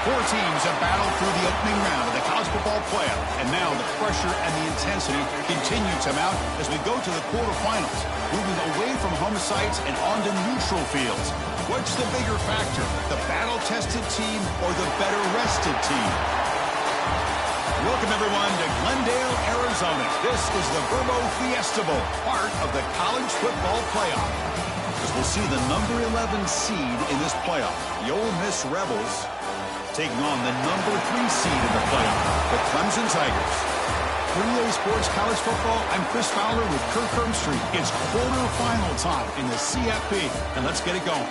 Four teams have battled through the opening round of the college football playoff, and now the pressure and the intensity continue to mount as we go to the quarterfinals, moving away from home sites and onto neutral fields. What's the bigger factor, the battle-tested team or the better-rested team? Welcome, everyone, to Glendale, Arizona. This is the Verbo Fiesta Bowl, part of the college football playoff. As we'll see the number 11 seed in this playoff, the Ole Miss Rebels, taking on the number 3 seed in the playoff, the Clemson Tigers. For EA Sports College Football, I'm Chris Fowler with Kirk Herbstreit. It's quarterfinal time in the CFP, and let's get it going.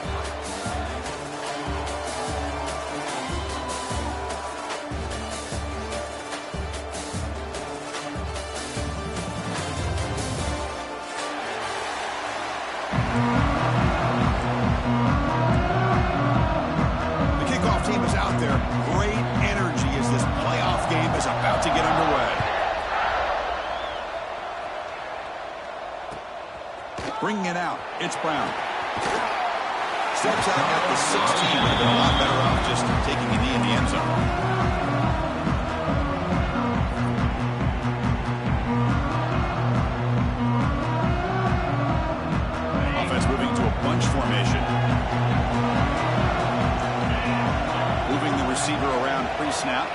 Bringing it out, it's Brown. Steps out at the 16, would have been a lot better off just taking a knee in the end zone. Offense moving to a bunch formation. Moving the receiver around pre-snap.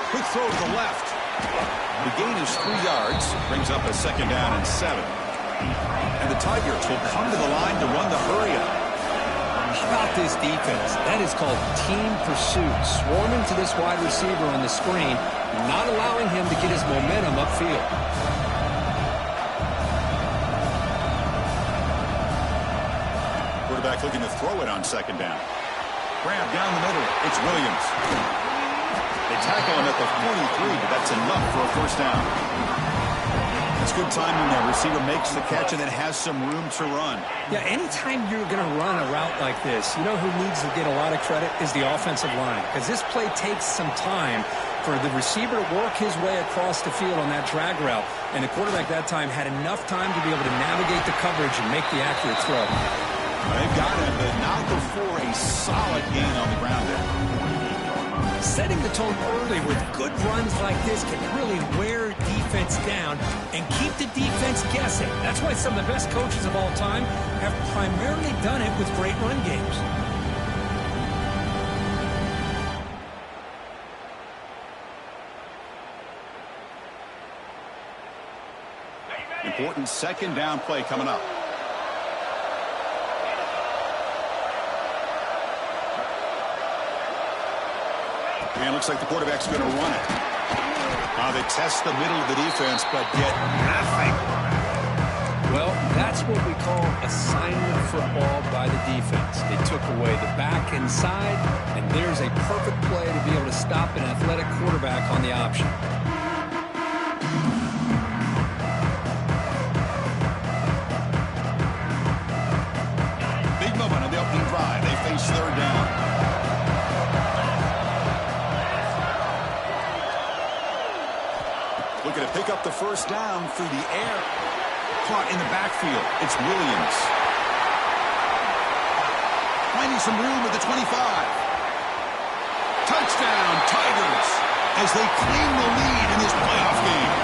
Quick throw to the left. The gain is 3 yards, brings up a second down and 7. And the Tigers will come to the line to run the hurry-up. How about this defense? That is called team pursuit. Swarming to this wide receiver on the screen, not allowing him to get his momentum upfield. Quarterback looking to throw it on second down. Grab down the middle. It's Williams. They tackle him at the 43, but that's enough for a first down. That's good timing there. Receiver makes the catch and then has some room to run. Yeah, anytime you're going to run a route like this, you know who needs to get a lot of credit is the offensive line. Because this play takes some time for the receiver to work his way across the field on that drag route. And the quarterback that time had enough time to be able to navigate the coverage and make the accurate throw. They've got him, but not before a solid gain on the ground there. Setting the tone early with good runs like this can really wear defense down and keep the defense guessing. That's why some of the best coaches of all time have primarily done it with great run games. Important second down play coming up. And it looks like the quarterback's going to run it. They test the middle of the defense, but get nothing. Well, that's what we call assignment football by the defense. They took away the back inside, and there's a perfect play to be able to stop an athletic quarterback on the option. Big moment on the opening drive. They face third down. Looking to pick up the first down through the air. Caught in the backfield. It's Williams. Finding some room at the 25. Touchdown, Tigers, as they claim the lead in this playoff game.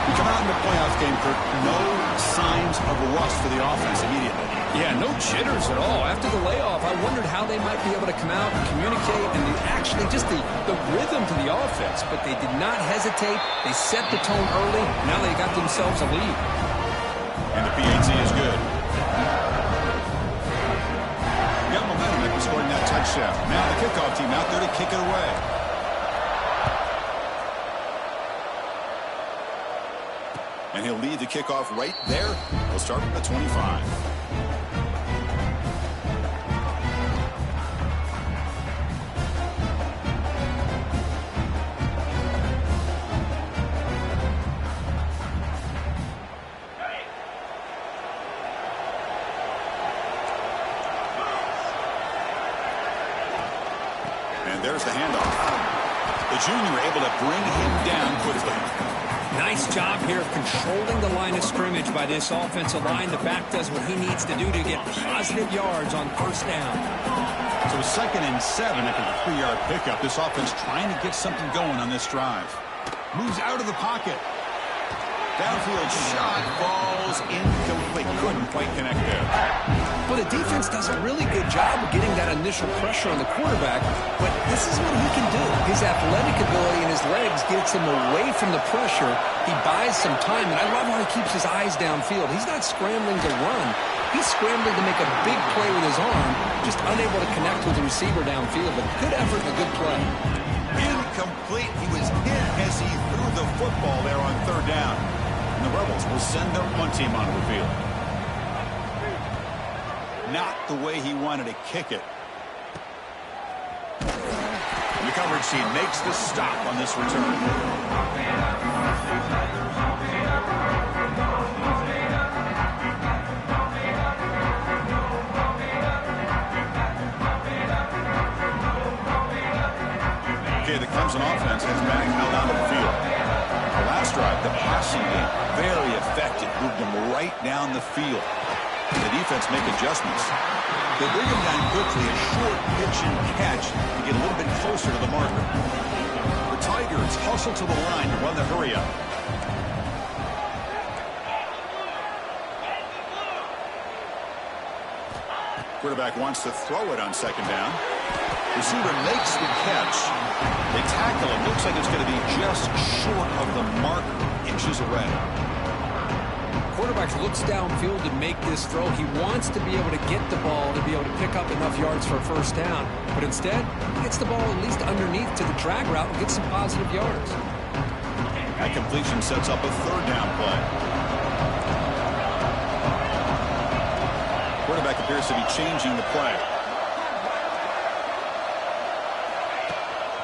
We come out in the playoff game, Kirk. No signs of rust for the offense immediately. Yeah, no jitters at all. After the layoff, I wondered how they might be able to come out and communicate and actually just the rhythm to the offense. But they did not hesitate. They set the tone early. Now they got themselves a lead. And the PAT is good. Got momentum after scoring that touchdown. Now the kickoff team out there to kick it away. And he'll lead the kickoff right there. He'll start at the 25. And there's the handoff. The junior able to bring him down quickly. Nice job here of controlling the line of scrimmage by this offensive line. The back does what he needs to do to get positive yards on first down. So 2nd and 7 after the 3-yard pickup. This offense trying to get something going on this drive. Moves out of the pocket. Downfield shot falls incomplete. Couldn't quite connect there. Well, the defense does a really good job of getting that initial pressure on the quarterback, but this is what he can do. His athletic ability and his legs gets him away from the pressure. He buys some time, and I love how he keeps his eyes downfield. He's not scrambling to run. He's scrambling to make a big play with his arm, just unable to connect with the receiver downfield, but good effort and a good play. Incomplete. He was hit as he threw the football there on 3rd down. And the Rebels will send their punt team onto the field. Not the way he wanted to kick it. And the coverage team makes the stop on this return. Okay, the Clemson offense heads back out onto the field. The last drive, the passing game, very effective. Moved them right down the field. The defense make adjustments. They bring him down quickly, a short pitch and catch to get a little bit closer to the marker. The Tigers hustle to the line to run the hurry up. Quarterback wants to throw it on 2nd down. Receiver makes the catch. They tackle him. Looks like it's going to be just short of the marker, inches away. Quarterback looks downfield to make this throw. He wants to be able to get the ball to be able to pick up enough yards for a first down. But instead, he gets the ball at least underneath to the drag route and gets some positive yards. That completion sets up a 3rd down play. Quarterback appears to be changing the play.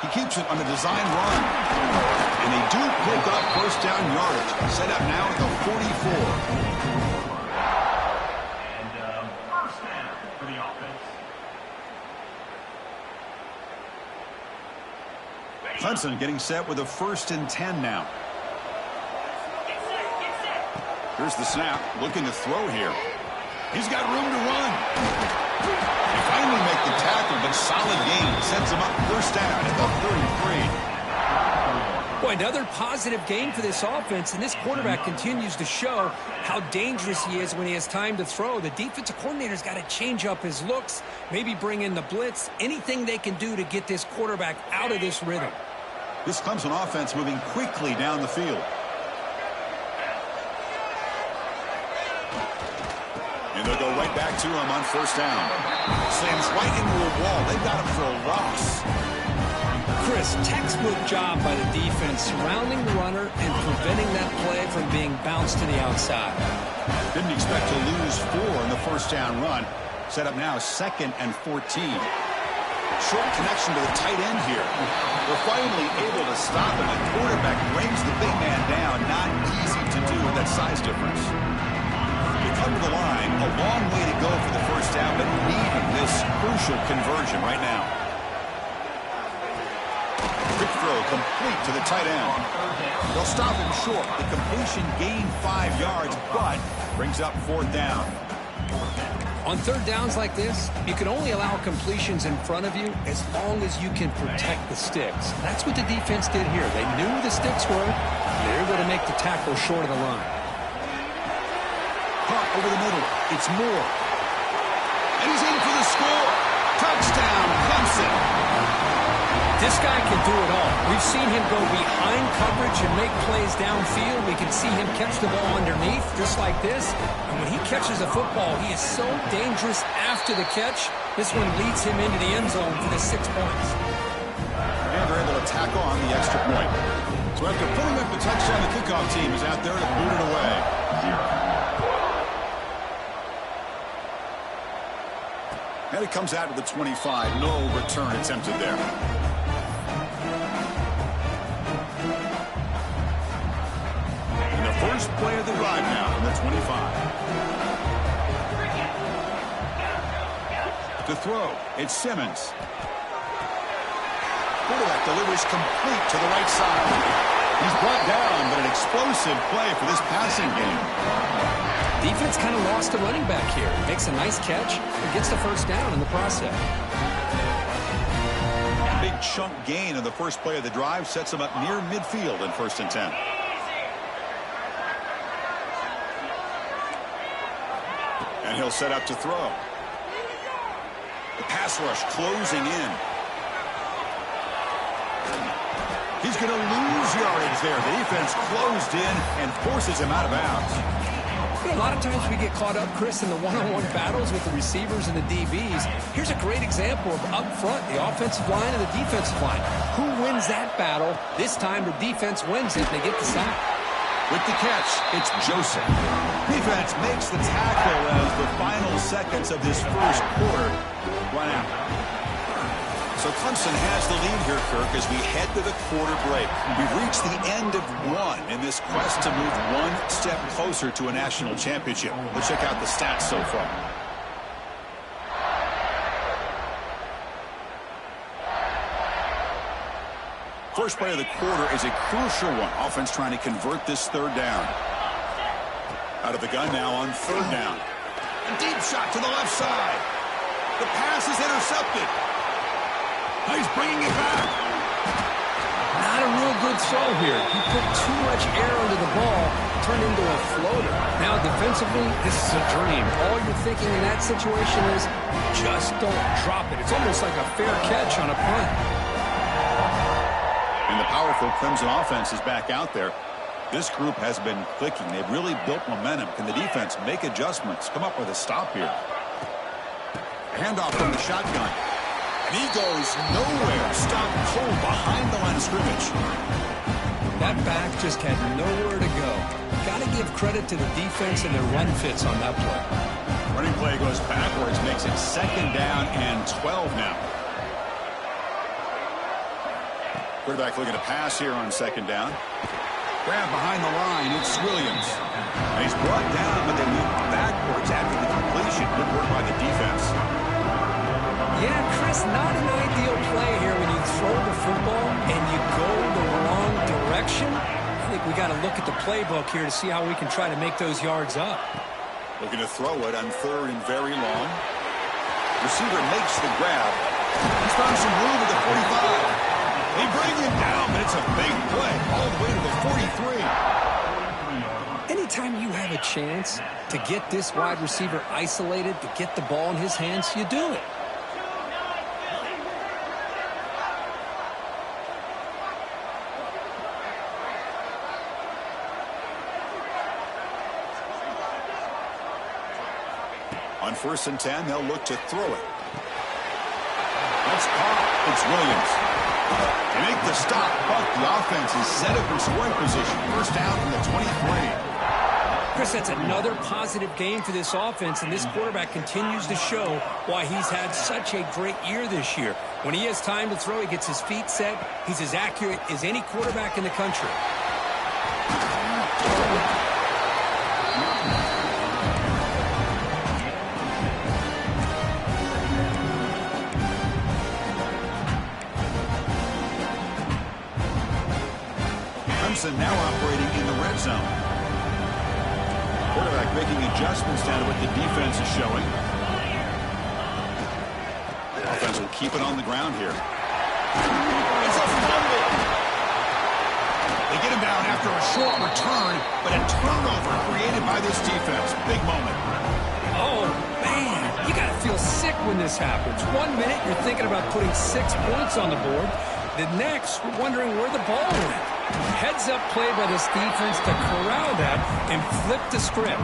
He keeps it on a design run. And they do pick up first down yardage. Set up now at the 44. And first down for the offense. Clemson getting set with a 1st and 10 now. Here's the snap. Looking to throw here. He's got room to run. They finally make the tackle, but solid gain. Sets him up first down at the 33. Boy, another positive game for this offense, and this quarterback continues to show how dangerous he is when he has time to throw. The defensive coordinator's got to change up his looks, maybe bring in the blitz, anything they can do to get this quarterback out of this rhythm. This Clemson offense moving quickly down the field. And they'll go right back to him on first down. Slams right into a wall. They've got him for a loss. Chris, textbook job by the defense surrounding the runner and preventing that play from being bounced to the outside. Didn't expect to lose 4 in the first down run. Set up now 2nd and 14. Short connection to the tight end here. They're finally able to stop him. The quarterback brings the big man down. Not easy to do with that size difference. They come to the line. A long way to go for the first down, but needing this crucial conversion right now. Quick throw complete to the tight end. They'll stop him short. The completion gained 5 yards, but brings up 4th down. On 3rd downs like this, you can only allow completions in front of you as long as you can protect the sticks. That's what the defense did here. They knew the sticks were. They were able to make the tackle short of the line. Punt over the middle. It's Moore. And he's in for the score. Touchdown, Clemson. This guy can do it all. We've seen him go behind coverage and make plays downfield. We can see him catch the ball underneath, just like this. And when he catches a football, he is so dangerous after the catch. This one leads him into the end zone for the 6 points. And they're able to tack on the extra point. So after pulling up the touchdown, the kickoff team is out there to boot it away. And it comes out to the 25. No return attempted there. And the first play of the drive now from the 25. To throw, it's Simmons. Quarterback delivers complete to the right side. He's brought down, but an explosive play for this passing game. Defense kind of lost a running back here. Makes a nice catch and gets the first down in the process. Big chunk gain on the first play of the drive sets him up near midfield in 1st and 10. And he'll set up to throw. The pass rush closing in. He's going to lose yardage there. The defense closed in and forces him out of bounds. A lot of times we get caught up, Chris, in the one-on-one battles with the receivers and the DBs. Here's a great example of up front, the offensive line and the defensive line. Who wins that battle? This time the defense wins it. They get the sack. With the catch, it's Joseph. Defense makes the tackle as the final seconds of this first quarter run out. So Clemson has the lead here, Kirk, as we head to the quarter break. We've reached the end of one in this quest to move one step closer to a national championship. Let's check out the stats so far. First play of the quarter is a crucial one. Offense trying to convert this 3rd down. Out of the gun now on 3rd down. A deep shot to the left side. The pass is intercepted. He's bringing it back. Not a real good throw here. He put too much air under the ball, turned into a floater. Now, defensively, this is a dream. All you're thinking in that situation is just don't drop it. It's almost like a fair catch on a punt. And the powerful Clemson offense is back out there. This group has been clicking. They've really built momentum. Can the defense make adjustments? Come up with a stop here. A handoff from the shotgun. And he goes nowhere. Stop cold behind the line of scrimmage. That back just had nowhere to go. Got to give credit to the defense and their run fits on that play. Running play goes backwards, makes it 2nd down and 12 now. Quarterback looking to pass here on 2nd down. Grab behind the line, it's Williams. And he's brought down, but they move backwards after the completion. Good work by the defense. Yeah, Chris, not an ideal play here when you throw the football and you go the wrong direction. I think we got to look at the playbook here to see how we can try to make those yards up. Looking to throw it on 3rd and very long. Receiver makes the grab. He's found some room at the 45. They bring him down, but it's a big play all the way to the 43. Anytime you have a chance to get this wide receiver isolated, to get the ball in his hands, you do it. On 1st and 10, they'll look to throw it. That's caught. It's Williams. They make the stop, but the offense is set up in scoring position. 1st down from the 23. Chris, that's another positive game for this offense, and this quarterback continues to show why he's had such a great year this year. When he has time to throw, he gets his feet set. He's as accurate as any quarterback in the country. Clemson now operating in the red zone. Quarterback making adjustments down to what the defense is showing. Offense will keep it on the ground here. It's a fumble. They get him down after a short return, but a turnover created by this defense. Big moment. Oh, man, you got to feel sick when this happens. 1 minute, you're thinking about putting 6 points on the board. The next, we're wondering where the ball went. Heads-up play by this defense to corral that and flip the script.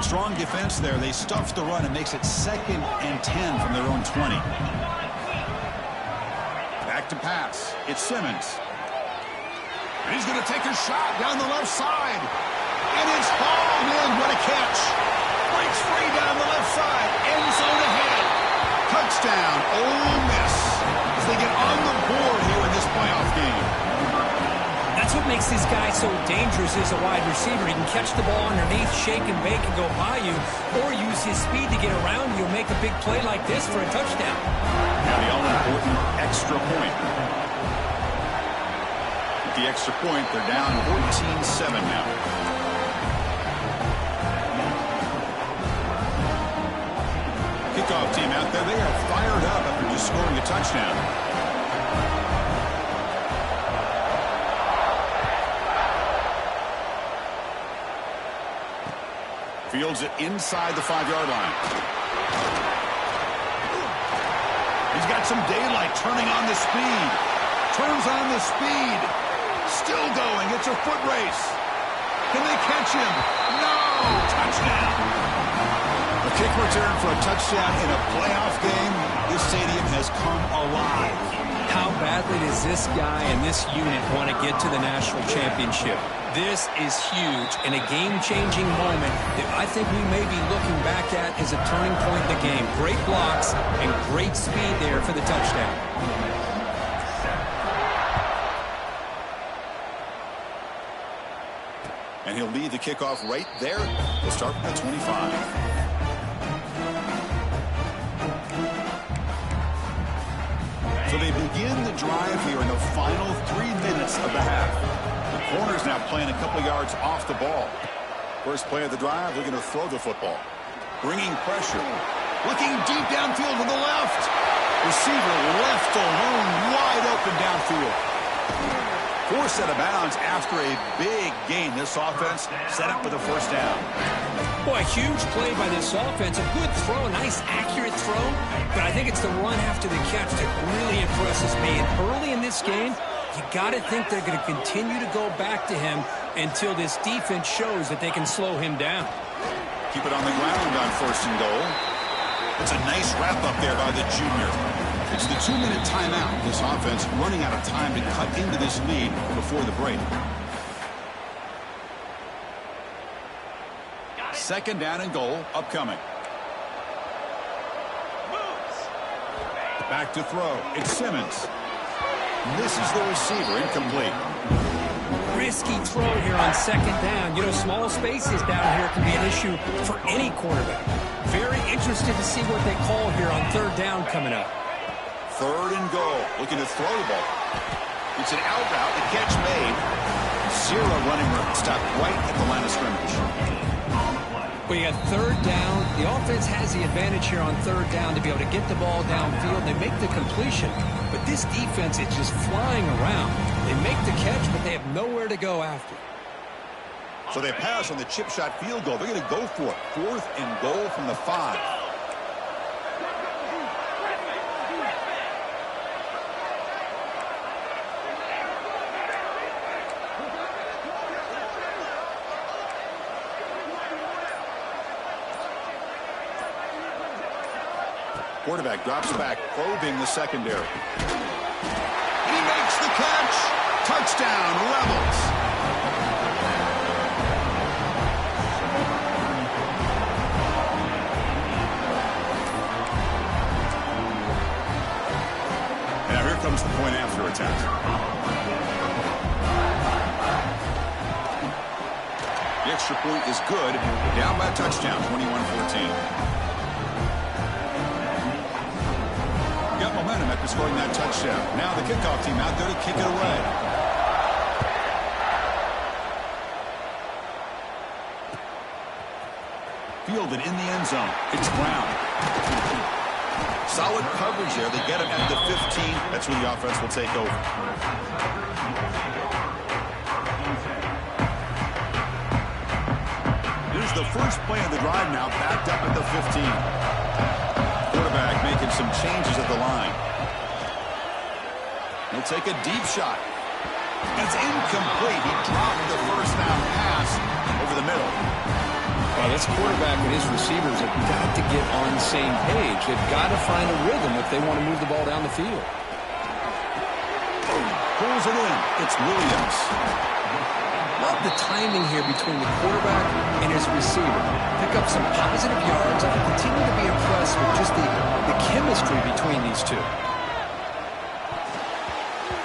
Strong defense there. They stuffs the run and makes it 2nd and 10 from their own 20. Back to pass. It's Simmons. And he's going to take a shot down the left side. And it's hauled in. What a catch. Breaks free down the left side. End zone ahead. Touchdown, Ole Miss, as they get on the board here in this playoff game. That's That's what makes this guy so dangerous as a wide receiver. He can catch the ball underneath, shake and bake, and go by you, or use his speed to get around you and make a big play like this for a touchdown. Now the all-important extra point. With the extra point, they're down 14-7 now. Kickoff team out there, they are fired up after just scoring a touchdown. Fields it inside the 5-yard line. He's got some daylight, turning on the speed. Turns on the speed. Still going. It's a foot race. Can they catch him? No! Touchdown! A kick return for a touchdown in a playoff game. This stadium has come alive. How badly does this guy and this unit want to get to the national championship? This is huge and a game-changing moment that I think we may be looking back at as a turning point in the game. Great blocks and great speed there for the touchdown. And he'll lead the kickoff right there. We'll start from the 25. So they begin the drive here in the final 3 minutes of the half. The corner's now playing a couple yards off the ball. First play of the drive, looking to throw the football. Bringing pressure. Looking deep downfield to the left. Receiver left alone, wide open downfield. Forced out of bounds after a big gain. This offense set up for the first down. Boy, a huge play by this offense. A good throw, a nice accurate throw. But I think it's the run after the catch that really impresses me. And early in this game, you got to think they're going to continue to go back to him until this defense shows that they can slow him down. Keep it on the ground on 1st and goal. It's a nice wrap up there by the junior. It's the 2-minute timeout. This offense running out of time to cut into this lead before the break. Second down and goal upcoming. Back to throw. It's Simmons. Misses the receiver. Incomplete. Risky throw here on second down. You know, small spaces down here can be an issue for any quarterback. Very interested to see what they call here on 3rd down coming up. 3rd and goal. Looking to throw the ball. It's an out route. The catch made. 0 running room. Stopped right at the line of scrimmage. Well, you got 3rd down. The offense has the advantage here on 3rd down to be able to get the ball downfield. They make the completion, but this defense is just flying around. They make the catch, but they have nowhere to go after. So they pass on the chip shot field goal. They're going to go for it. 4th and goal from the 5. Quarterback drops back, probing the secondary. He makes the catch. Touchdown, Rebels. Now here comes the point after attack. The extra point is good. Down by a touchdown, 21-14. Got momentum after scoring that touchdown. Now the kickoff team out there to kick it away. Fielded in the end zone. It's Brown. Solid coverage there. They get him at the 15. That's where the offense will take over. Here's the first play of the drive now, backed up at the 15. Quarterback making some changes at the line. He'll take a deep shot. It's incomplete. He dropped the first down pass over the middle. Well, this quarterback and his receivers have got to get on the same page. They've got to find a rhythm if they want to move the ball down the field. Pulls it in. It's Williams. Love the timing here between the quarterback and his receiver. Pick up some positive yards and continue to be impressed with just the chemistry between these two.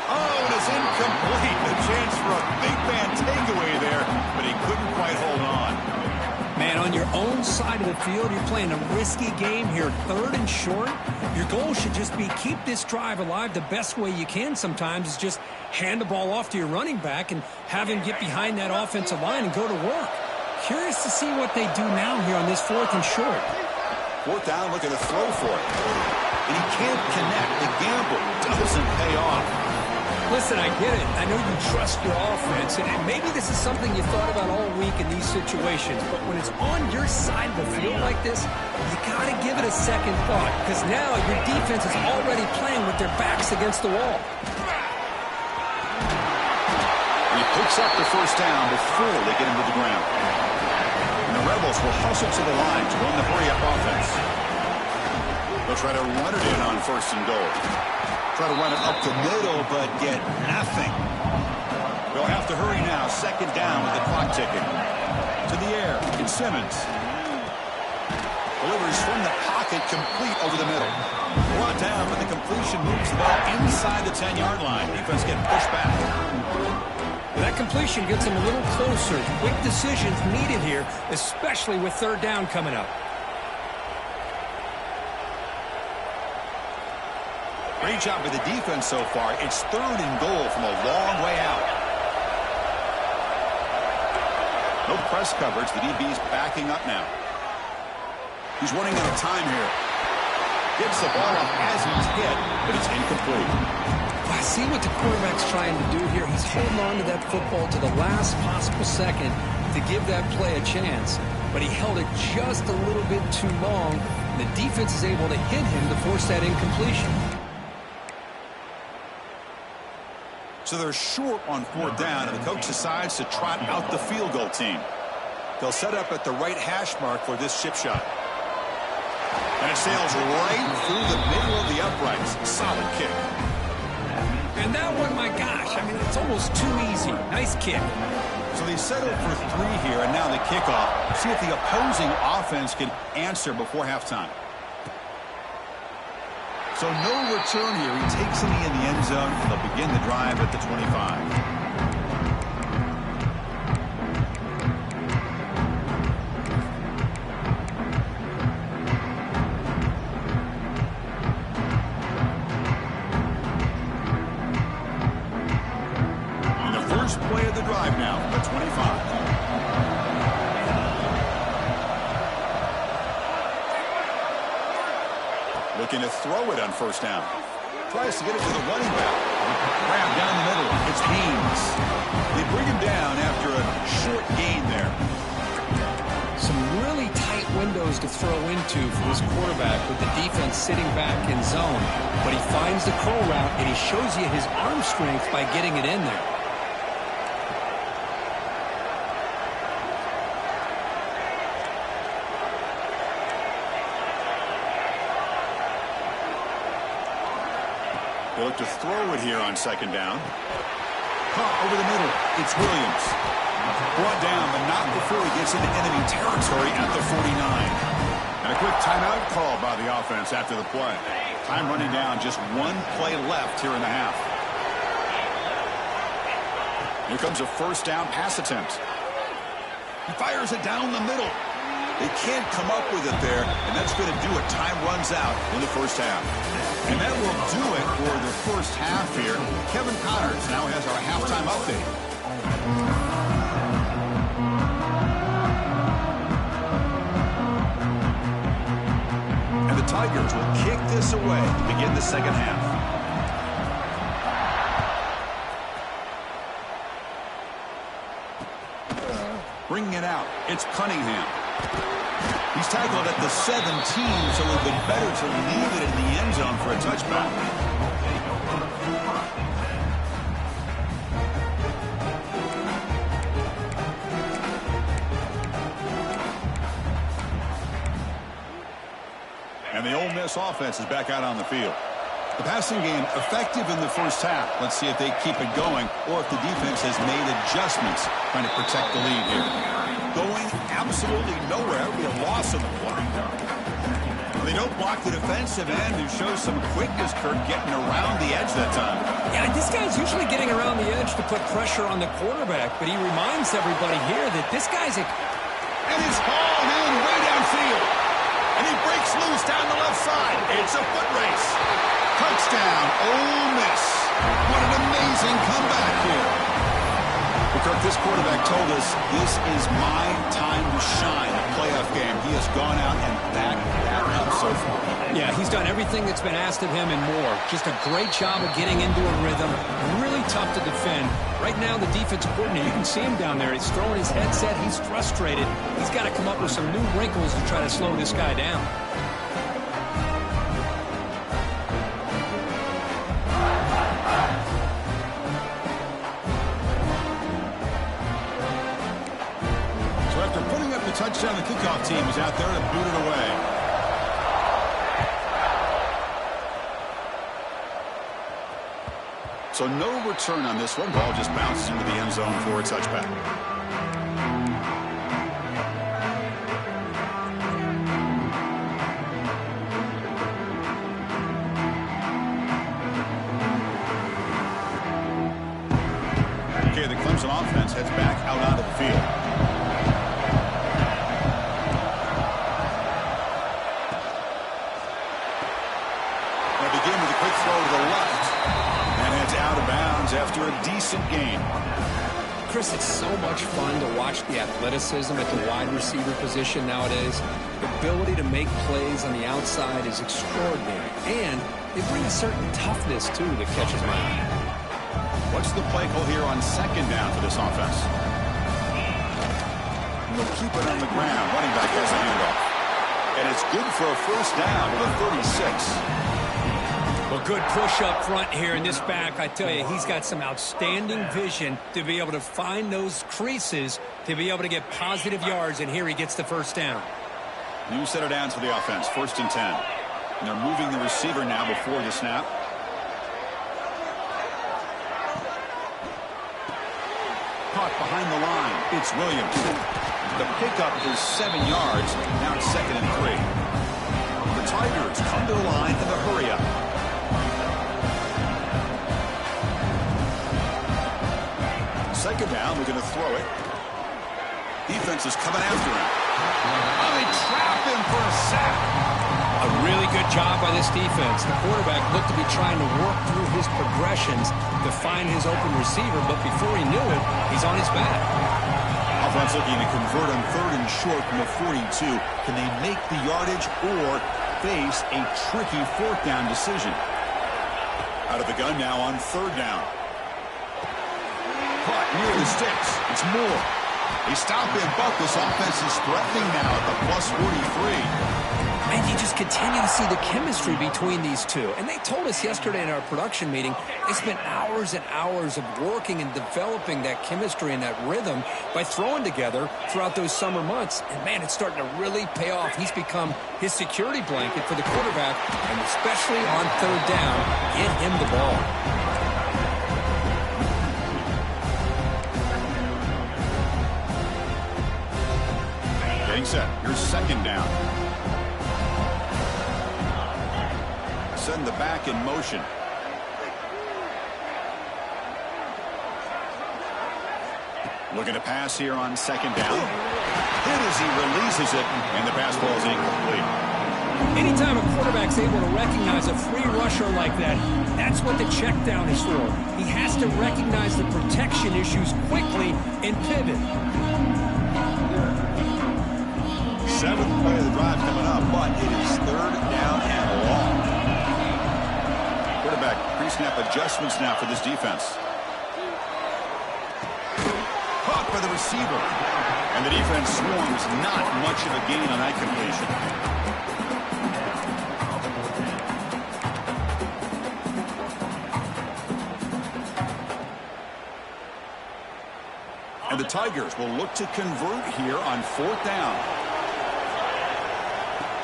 Oh, it is incomplete. A chance for a the field. You're playing a risky game here, 3rd and short. Your goal should just be keep this drive alive the best way you can sometimes is just hand the ball off to your running back and have him get behind that offensive line and go to work. Curious to see what they do now here on this 4th and short. 4th down, looking to throw for it. And he can't connect. The gamble doesn't pay off. Listen, I get it. I know you trust your offense, and maybe this is something you thought about all week in these situations, but when it's on your side of the field like this, you got to give it a second thought, because now your defense is already playing with their backs against the wall. He picks up the 1st down before they get him to the ground. And the Rebels will hustle to the line to run the hurry-up offense. They'll try to run it in on 1st and goal. Try to run it up the middle, but get nothing. They'll have to hurry now. 2nd down with the clock ticking. To the air. It's Simmons. Delivers from the pocket, complete over the middle. Brought down, but the completion moves the ball inside the 10-yard line. Defense getting pushed back. That completion gets them a little closer. Quick decisions needed here, especially with 3rd down coming up. Great job with the defense so far. It's 3rd and goal from a long way out. No press coverage. The DB's backing up now. He's running out of time here. Gets the ball off as he's hit, but it's incomplete. I see what the quarterback's trying to do here. He's holding on to that football to the last possible second to give that play a chance, but he held it just a little bit too long. The defense is able to hit him to force that incompletion. So they're short on 4th down, and the coach decides to trot out the field goal team. They'll set up at the right hash mark for this chip shot. And it sails right through the middle of the uprights. Solid kick. And that one, my gosh, I mean, it's almost too easy. Nice kick. So they settled for 3 here, and now the kickoff. See if the opposing offense can answer before halftime. So no return here. He takes a knee in the end zone, and they'll begin the drive at the 25. First play of the drive now, the 25. Looking to throw it on 1st down. Tries to get it to the running back. Grab down the middle. It's Haynes. They bring him down after a short gain there. Some really tight windows to throw into for this quarterback with the defense sitting back in zone. But he finds the curl route, and he shows you his arm strength by getting it in there. They look to throw it here on 2nd down. Caught over the middle. It's Williams. Brought down, but not before he gets into enemy territory at the 49. And a quick timeout call by the offense after the play. Time running down, just 1 play left here in the half. Here comes a 1st down pass attempt. He fires it down the middle. They can't come up with it there, and that's going to do it. Time runs out in the 1st half. And that will do it for the 1st half here. Kevin Connors now has our halftime update. And the Tigers will kick this away to begin the 2nd half. Bringing it out, it's Cunningham. He's tackled at the 17, so it would have been better to leave it in the end zone for a touchback. And the Ole Miss offense is back out on the field. The passing game effective in the 1st half. Let's see if they keep it going or if the defense has made adjustments trying to protect the lead here. Going absolutely nowhere. That would be a loss of the play. They don't block the defensive end, who shows some quickness, Kirk, getting around the edge that time. Yeah, this guy's usually getting around the edge to put pressure on the quarterback, but he reminds everybody here that this guy's a... And it's hauled in way downfield. field. And he breaks loose down the left side. It's a foot race. Touchdown, Ole Miss. What an amazing comeback here. Kirk, this quarterback told us this is my time to shine, a playoff game. He has gone out and backed that up so far. Yeah, he's done everything that's been asked of him and more. Just a great job of getting into a rhythm. Really tough to defend. Right now, the defensive coordinator, you can see him down there. He's throwing his headset. He's frustrated. He's got to come up with some new wrinkles to try to slow this guy down. Touchdown, the kickoff team is out there to boot it away. So no return on this one. Ball just bounces into the end zone for a touchback. Okay, the Clemson offense heads back out onto the field. After a decent game. Chris, it's so much fun to watch the athleticism at the wide receiver position nowadays. The ability to make plays on the outside is extraordinary. And they bring a certain toughness, too, that catches my eye. What's the play call here on second down for this offense? And they'll keep it on the ground. Running back has a handoff. And it's good for a first down to the 36. Well, good push up front here in this back. I tell you, he's got some outstanding vision to be able to find those creases, to be able to get positive yards, and here he gets the first down. New set of downs for the offense, 1st and 10. And they're moving the receiver now before the snap. Caught behind the line. It's Williams. The pickup is 7 yards. Now it's 2nd and 3. The Tigers come to the line in the hurry-up. Second down, we're going to throw it. Defense is coming after him. Oh, they trap him for a sack. A really good job by this defense. The quarterback looked to be trying to work through his progressions to find his open receiver, but before he knew it, he's on his back. Offense looking to convert on 3rd and short from the 42. Can they make the yardage or face a tricky 4th down decision? Out of the gun now on 3rd down. Caught near the sticks. It's Moore. They stop him, but this offense is threatening now at the plus 43. And you just continue to see the chemistry between these two. And they told us yesterday in our production meeting, they spent hours and hours of working and developing that chemistry and that rhythm by throwing together throughout those summer months. And, man, it's starting to really pay off. He's become his security blanket for the quarterback, and especially on 3rd down, get him the ball. Getting set. Here's 2nd down. Send the back in motion. Looking to pass here on 2nd down. Hit as he releases it, and the pass ball is incomplete. Anytime a quarterback's able to recognize a free rusher like that, that's what the check down is for. He has to recognize the protection issues quickly and pivot. 7th play of the drive coming up, but it is 3rd down and long. Quarterback pre-snap adjustments now for this defense. Caught by the receiver. And the defense swarms. Not much of a gain on that completion. And the Tigers will look to convert here on 4th down.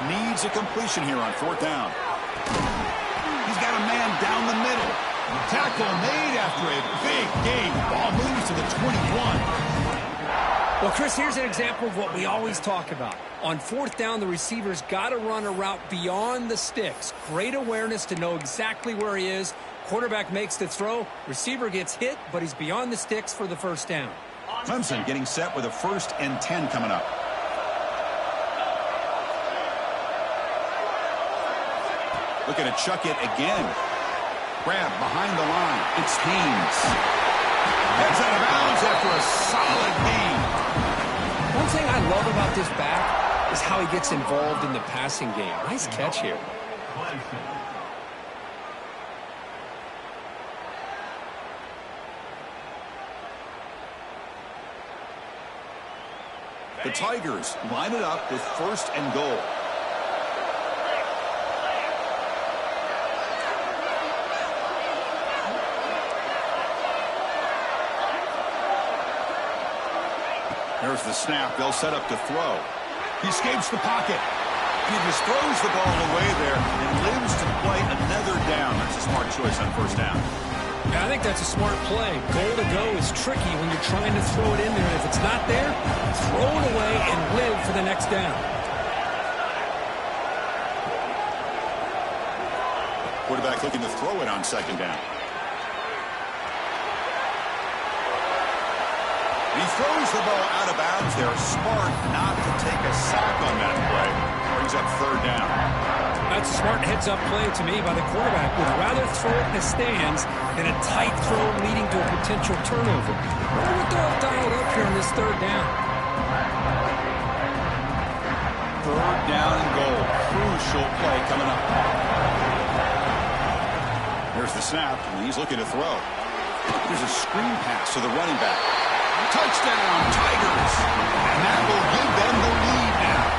Needs a completion here on 4th down. He's got a man down the middle. Tackle made after a big gain. Ball moves to the 21. Well, Chris, here's an example of what we always talk about. On 4th down, the receiver's got to run a route beyond the sticks. Great awareness to know exactly where he is. Quarterback makes the throw. Receiver gets hit, but he's beyond the sticks for the first down. Clemson getting set with a 1st and 10 coming up. Looking to chuck it again. Grab behind the line. It's Haynes. Heads out of bounds after a solid gain. One thing I love about this back is how he gets involved in the passing game. Nice catch here. Clemson. The Tigers line it up with 1st and goal. There's the snap. They'll set up to throw. He escapes the pocket. He just throws the ball away there and lives to play another down. That's a smart choice on 1st down. Yeah, I think that's a smart play. Goal to go is tricky when you're trying to throw it in there. If it's not there, throw it away and live for the next down. Quarterback looking to throw it on 2nd down. He throws the ball out of bounds there. Smart not to take a sack on that play. Brings up 3rd down. That's a smart heads-up play to me by the quarterback. Would rather throw it in the stands than a tight throw leading to a potential turnover. Wonder what they'll have dialed up here on this 3rd down. 3rd down and goal. Crucial play coming up. Here's the snap, and he's looking to throw. There's a screen pass to the running back. Touchdown, Tigers! And that will give them the lead now.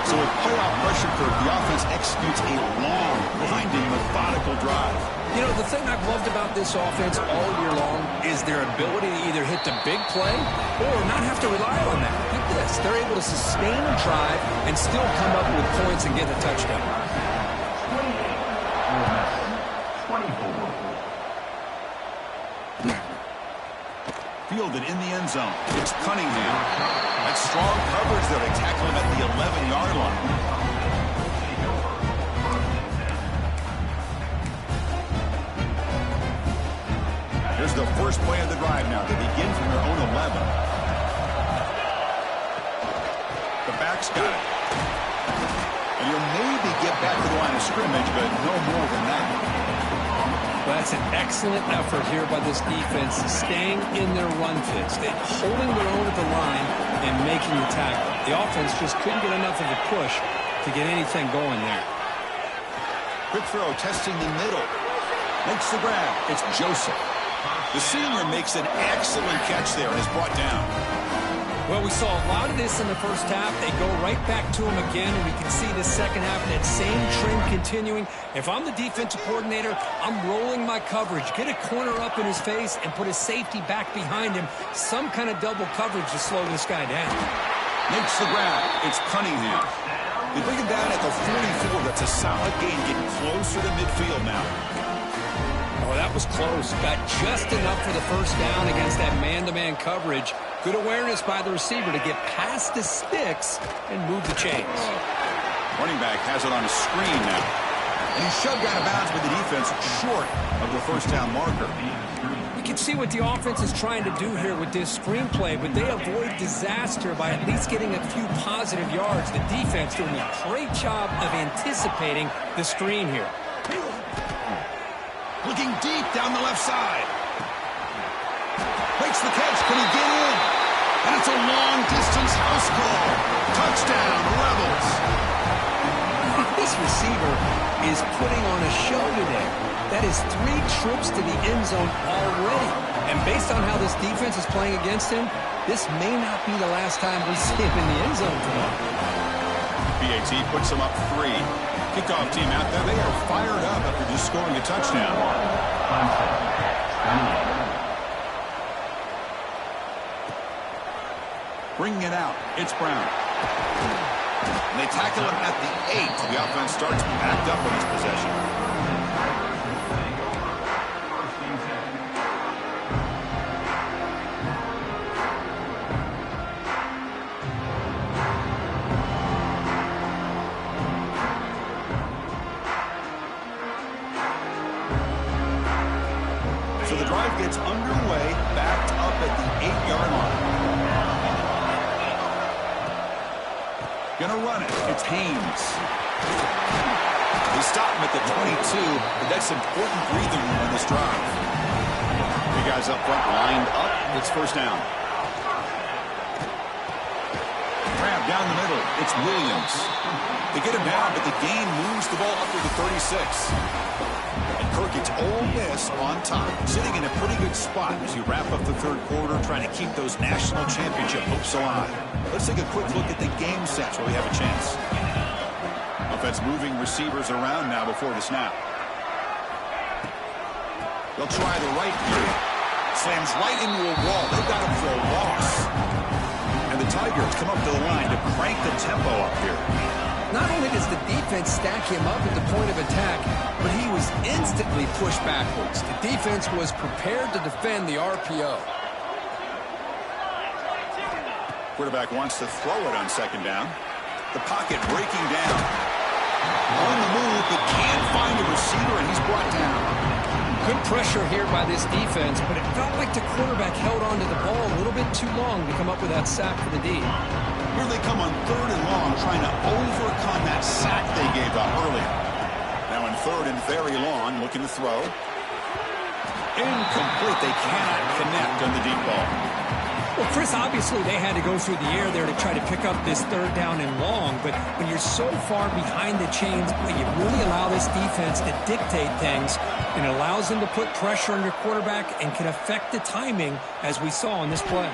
So with playoff pressure curve, the offense executes a long, grinding, methodical drive. You know, the thing I've loved about this offense all year long is their ability to either hit the big play or not have to rely on that. Get this. They're able to sustain a drive and still come up with points and get a touchdown. 24. Fielded in the end zone. It's Cunningham. That's strong coverage there. They tackle him at the 11-yard line. Here's the first play of the drive now. They begin from their own 11. The back's got it. And you'll maybe get back to the line of scrimmage, but no more than that. Well, that's an excellent effort here by this defense, staying in their run fits, holding their own at the line and making the tackle. The offense just couldn't get enough of a push to get anything going there. Quick throw, testing the middle. Makes the grab. It's Joseph. The senior makes an excellent catch there and is brought down. Well, we saw a lot of this in the first half. They go right back to him again, and we can see the second half, that same trend continuing. If I'm the defensive coordinator, I'm rolling my coverage. Get a corner up in his face and put a safety back behind him. Some kind of double coverage to slow this guy down. Makes the grab. It's Cunningham. They bring him down at the 44. That's a solid gain, getting closer to midfield now. Oh, that was close. Got just enough for the 1st down against that man-to-man coverage. Good awareness by the receiver to get past the sticks and move the chains. Running back has it on a screen now. And he's shoved out of bounds with the defense short of the 1st down marker. You can see what the offense is trying to do here with this screenplay, but they avoid disaster by at least getting a few positive yards. The defense doing a great job of anticipating the screen here. Looking deep down the left side. Makes the catch. Can he get in? And it's a long-distance house call. Touchdown, Rebels. This receiver is putting on a show today. That is 3 trips to the end zone already. And based on how this defense is playing against him, this may not be the last time we see him in the end zone tonight. BAT puts him up 3. Kickoff team out there. They are fired up after just scoring a touchdown. Bringing it out. It's Brown. And they tackle him at the 8. The offense starts backed up on this possession. So the drive gets underway, backed up at the 8-yard line. Gonna run it. It's Haynes. They stop him at the 22, but that's important breathing room on this drive. The guys up front lined up. It's first down. Grab down the middle. It's Williams. They get him down, but the gain moves the ball up to the 36. And Kirk, it's Ole Miss on top, sitting in a pretty good spot as you wrap up the third quarter, trying to keep those national championship hopes alive. Let's take a quick look at the game sets where we have a chance. Offense moving receivers around now before the snap. They'll try the right here. Slams right into a wall. They've got him for a loss. And the Tigers come up to the line to crank the tempo up here. Not only does the defense stack him up at the point of attack, but he was instantly pushed backwards. The defense was prepared to defend the RPO. Quarterback wants to throw it on second down. The pocket breaking down. On the move, but can't find a receiver, and he's brought down. Good pressure here by this defense, but it felt like the quarterback held onto the ball a little bit too long to come up with that sack for the D. Here they come on third and long, trying to overcome that sack they gave up earlier. Now in third and very long, looking to throw. Incomplete. They cannot connect on the deep ball. Well, Chris, obviously they had to go through the air there to try to pick up this third down and long, but when you're so far behind the chains, you really allow this defense to dictate things, and it allows them to put pressure on your quarterback and can affect the timing, as we saw in this play.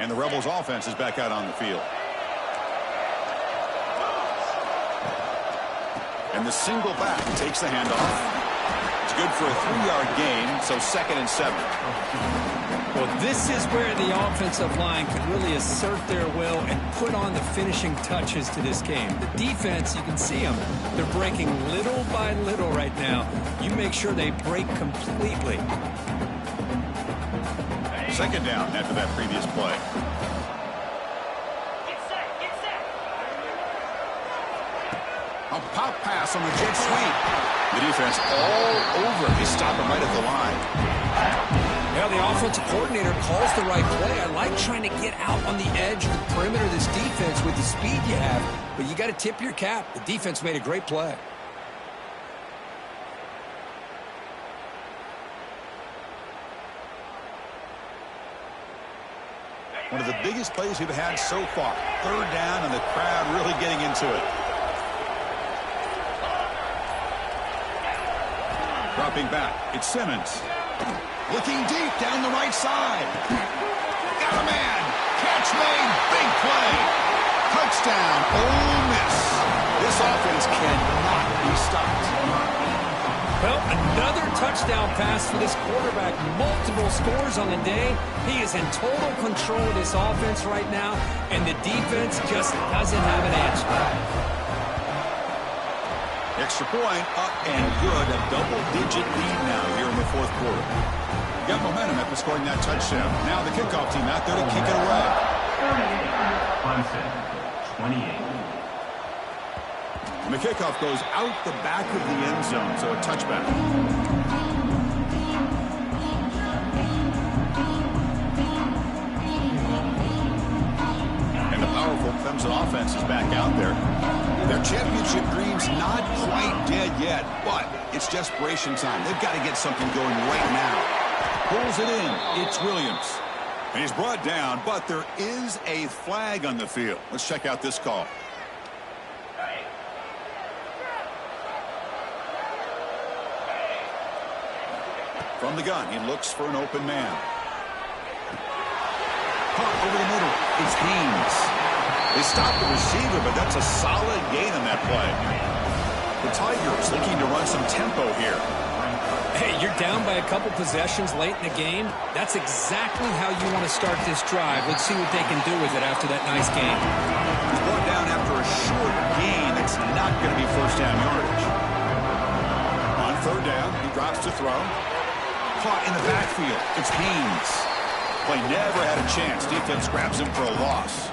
And the Rebels offense is back out on the field. And the single back takes the handoff. It's good for a 3-yard gain, so 2nd and 7. Well, this is where the offensive line could really assert their will and put on the finishing touches to this game. The defense, you can see them. They're breaking little by little right now. You make sure they break completely. Second down after that previous play. A pop pass on the jet sweep. The defense all over. They stop him right at the line. Yeah, the offensive coordinator calls the right play. I like trying to get out on the edge of the perimeter of this defense with the speed you have, but you got to tip your cap. The defense made a great play. One of the biggest plays we've had so far. Third down, and the crowd really getting into it. Dropping back, it's Simmons. Looking deep down the right side. Got a man. Catch made. Big play. Touchdown, Ole Miss. This offense cannot be stopped. Well, another touchdown pass for this quarterback. Multiple scores on the day. He is in total control of this offense right now, and the defense just doesn't have an answer. Extra point, up and good. A double-digit lead now here in the fourth quarter. Got momentum after scoring that touchdown. Now the kickoff team out there to kick it away. Clemson, 28. And the kickoff goes out the back of the end zone, so a touchback. And the powerful Clemson offense is back out there. Their championship dream's not quite dead yet, but it's desperation time. They've got to get something going right now. Pulls it in. It's Williams. And he's brought down, but there is a flag on the field. Let's check out this call. From the gun, he looks for an open man. Caught over the middle. It's Haynes. They stop the receiver, but that's a solid gain on that play. The Tigers looking to run some tempo here. Hey, you're down by a couple possessions late in the game. That's exactly how you want to start this drive. Let's see what they can do with it after that nice game. He's brought down after a short gain. It's not going to be first down yardage. On third down, he drops to throw. Caught in the backfield. It's Haynes. play never had a chance. Defense grabs him for a loss.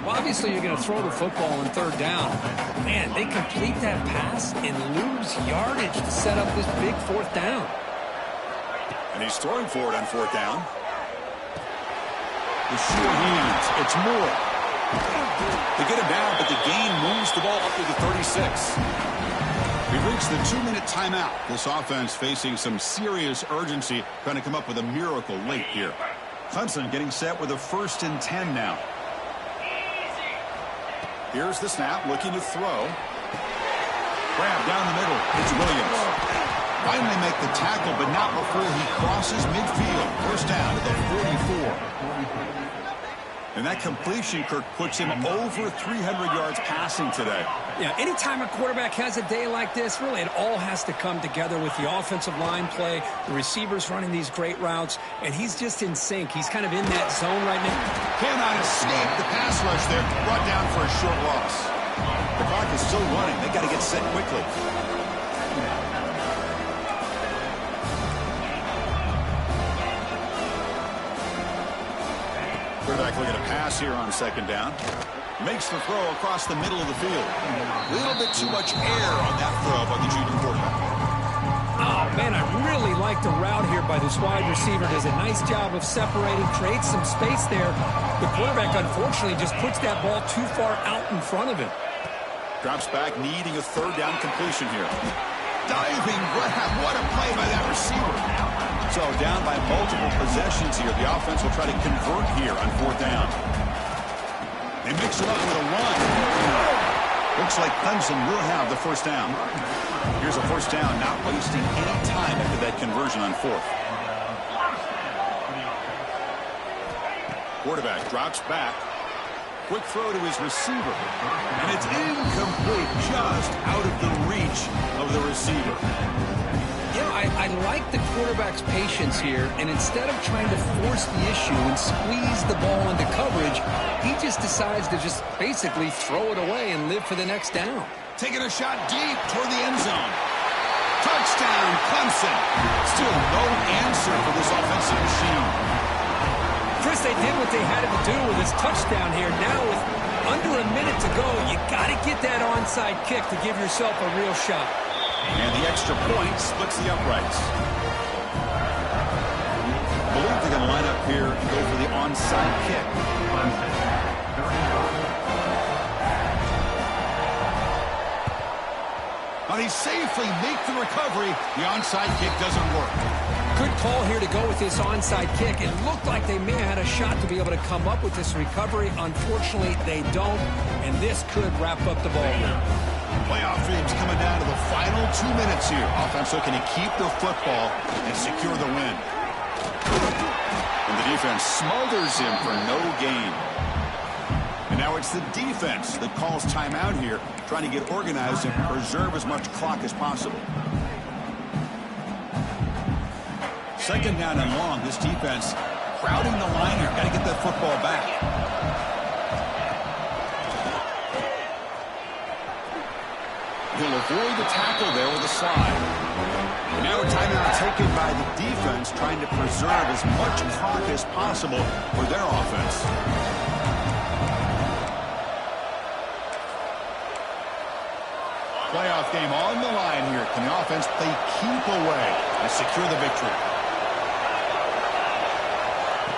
Well, obviously, you're going to throw the football on third down. Man, they complete that pass and lose yardage to set up this big fourth down. And he's throwing for it on fourth down. The sure hands. It's Moore. They get him down, but the gain moves the ball up to the 36. We've reached the 2-minute timeout. This offense facing some serious urgency, trying to come up with a miracle late here. Clemson getting set with a 1st and 10 now. Here's the snap, looking to throw. Grab down the middle. It's Williams. Finally make the tackle, but not before he crosses midfield. First down to the 44. And that completion, Kirk, puts him over 300 yards passing today. Yeah, anytime a quarterback has a day like this, really it all has to come together with the offensive line play, the receivers running these great routes, and he's just in sync. He's kind of in that zone right now. Cannot escape the pass rush there, brought down for a short loss. The clock is still running. They got to get set quickly. Quarterback looking to pass here on second down. Makes the throw across the middle of the field. A little bit too much air on that throw by the junior quarterback. Oh, man, I really like the route here by this wide receiver. Does a nice job of separating, creates some space there. The quarterback, unfortunately, just puts that ball too far out in front of him. Drops back, needing a third down completion here. Diving grab. What a play by that receiver. So down by multiple possessions here. The offense will try to convert here on fourth down. They mix it up with a run. Looks like Clemson will have the first down. Here's a first down, not wasting any time after that conversion on fourth. Quarterback drops back. Quick throw to his receiver. And it's incomplete, just out of the reach of the receiver. Yeah, I like the quarterback's patience here, and instead of trying to force the issue and squeeze the ball into coverage, he just decides to just basically throw it away and live for the next down. Taking a shot deep toward the end zone. Touchdown, Clemson. Still no answer for this offensive machine. Chris, they did what they had to do with this touchdown here. Now with under a minute to go, you got to get that onside kick to give yourself a real shot. And the extra point splits the uprights. I believe they're going to line up here and go for the onside kick. But he safely makes the recovery. The onside kick doesn't work. Good call here to go with this onside kick. It looked like they may have had a shot to be able to come up with this recovery. Unfortunately, they don't, and this could wrap up the ball game. Playoff dreams coming down to the final 2 minutes here. Offense looking to keep the football and secure the win. And the defense smothers him for no gain. And now it's the defense that calls timeout here, trying to get organized and preserve as much clock as possible. Second down and long. This defense crowding the line here. Got to get that football back. He'll avoid the tackle there with a slide. And now a timeout taken by the defense, trying to preserve as much clock as possible for their offense. Playoff game on the line here. Can the offense play keep away and secure the victory?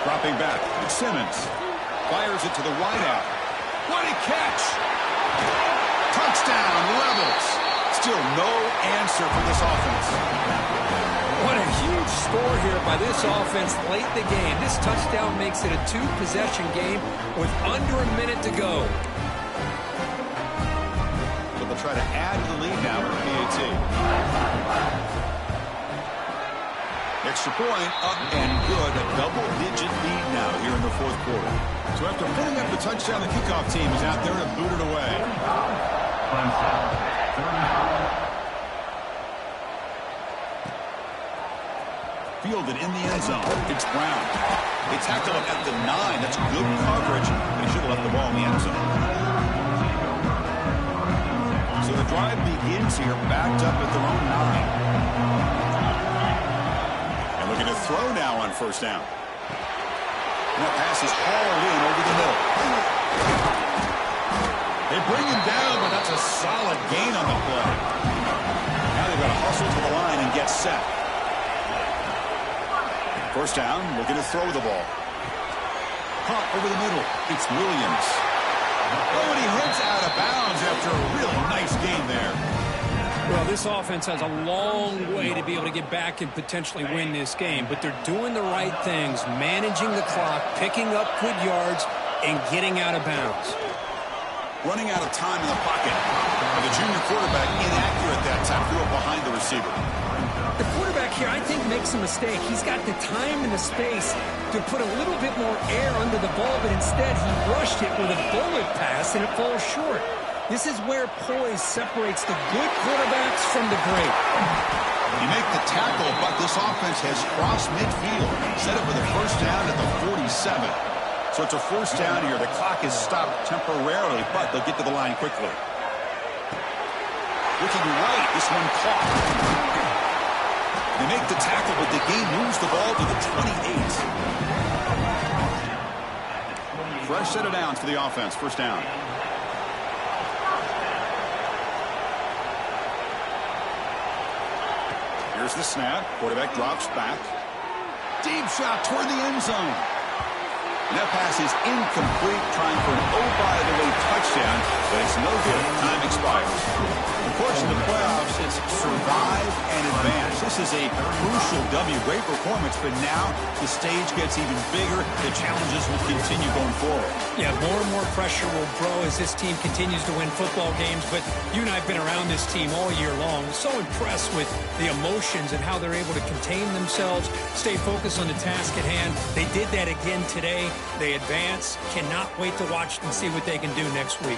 Dropping back, it's Simmons. Fires it to the wideout. What a catch! Touchdown, Rebels. Still no answer for this offense. What a huge score here by this offense late in the game. This touchdown makes it a two-possession game with under a minute to go. So they'll try to add to the lead now with PAT. Extra point, up and good. A double-digit lead now here in the fourth quarter. So after putting up the touchdown, the kickoff team is out there to boot it away. Fielded in the end zone. It's Brown. They tackle him at the 9. That's good coverage. They should have left the ball in the end zone. So the drive begins here, backed up at their own 9. And looking to throw now on first down. That pass is hauled in over the middle. They bring him down, but that's a solid gain on the play. Now they've got to hustle to the line and get set. First down, looking to throw the ball. Caught over the middle. It's Williams. Oh, and he heads out of bounds after a really nice gain there. Well, this offense has a long way to be able to get back and potentially win this game, but they're doing the right things, managing the clock, picking up good yards, and getting out of bounds. Running out of time in the pocket. And the junior quarterback inaccurate that time, threw it behind the receiver. The quarterback here, I think, makes a mistake. He's got the time and the space to put a little bit more air under the ball, but instead he rushed it with a bullet pass, and it falls short. This is where poise separates the good quarterbacks from the great. You make the tackle, but this offense has crossed midfield. Set up with a first down at the 47. So it's a first down here. The clock is stopped temporarily, but they'll get to the line quickly. Looking right, this one caught. They make the tackle, but the game moves the ball to the 28. Fresh set of downs for the offense. First down. Here's the snap. Quarterback drops back. Deep shot toward the end zone. And that pass is incomplete, trying for an oh-by-the-way touchdown, but it's no good. Time expires. Of course, in the playoffs, it's survive and advance. This is a crucial W. Great performance, but now the stage gets even bigger. The challenges will continue going forward. Yeah, more and more pressure will grow as this team continues to win football games, but you and I have been around this team all year long. So impressed with the emotions and how they're able to contain themselves, stay focused on the task at hand. They did that again today. They advance. Cannot wait to watch and see what they can do next week.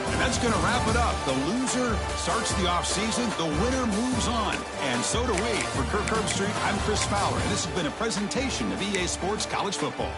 And that's going to wrap it up. The loser starts the offseason. The winner moves on. And so do we. For Kirk Herbstreit, I'm Chris Fowler. And this has been a presentation of EA Sports College Football.